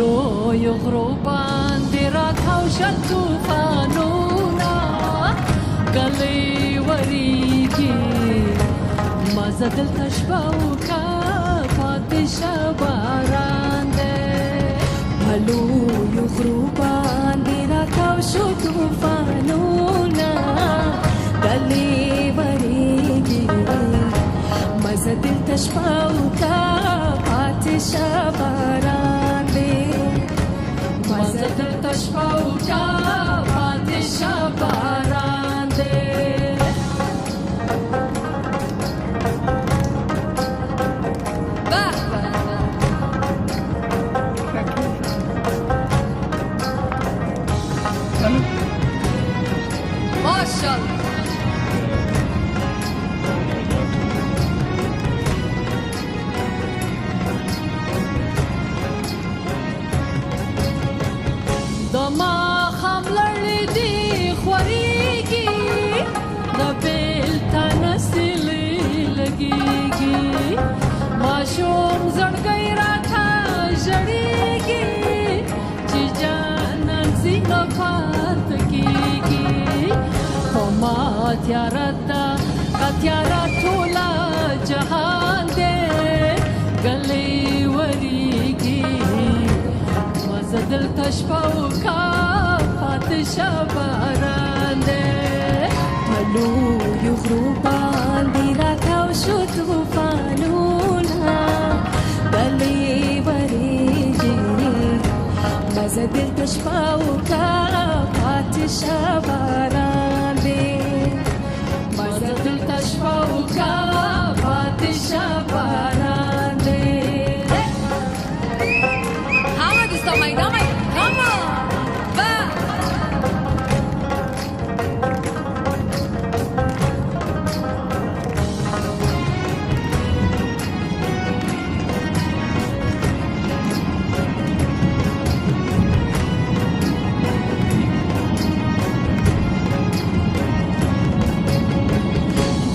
لویو غرو باندې راکاو شل طوفانونه ګلې وریږي مزه دلته شپه وکړه پاتې شه باران دی په لویو غرو باندې راکاو شو طوفانونه ګلې وریږي مزه دلته شپه وکړه پاتې شه باران دی مزه دلته شپه وکړه پاتې شه باران دی ماشاءالله د ماښام لړې دي خورېږي د بېلته نسلې لګېږي ماشوم زړګی راته ژړېږي چې جانان ځینه پاته کېږي په ما تیاره ده که تیاره ټوله جهان دی ګلې وریږي مزه دلته شپه وکړه پاتې شه باران دی په لویو غرو باندې راکاو شو طوفانونه ګلې وریږي مزه دلته شپه وکړه پاتې شه باران دی مزه دلته شپه وکړه پاتې شه باران دی Come on, back.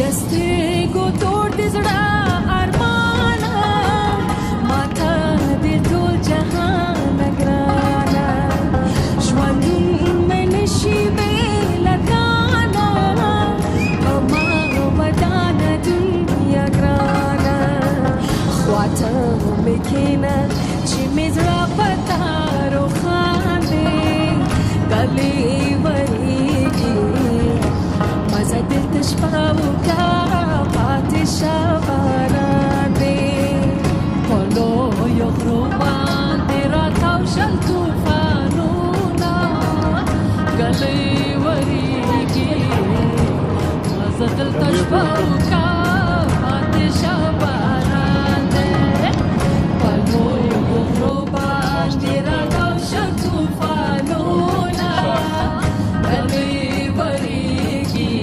दस्ते को तोड़ दे जड़ा अरमाना माथा दे ټول جهان نگرانا ژوندون مې نشي بېلګانا ما ودانه دنیا ګرانا خواته مې کښېنه چې مې زړه په تا روښان دی ګلې وریږي مزه دلته شپه وکړه پاتې شه باران دی په لویو غرو باندې راتاو شل طوفانونه ګلې وریږي مزه دلته شپه وکړه پاتې شه باران دی په لویو غرو باندې راتاو شل طوفانونه ګلې وریږي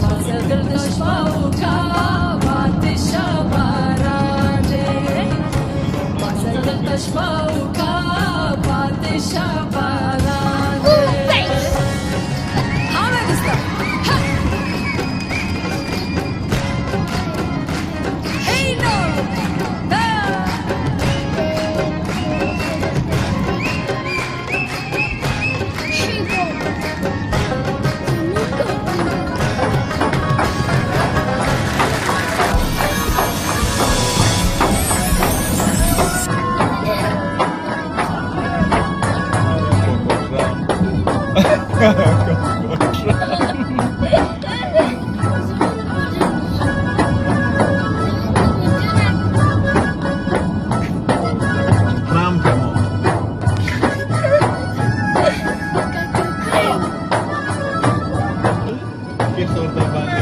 مزه دلته شپه وکړه پاتې شه باران دی مزه دلته شپه وکړه پاتې شه باران دی Que sorte,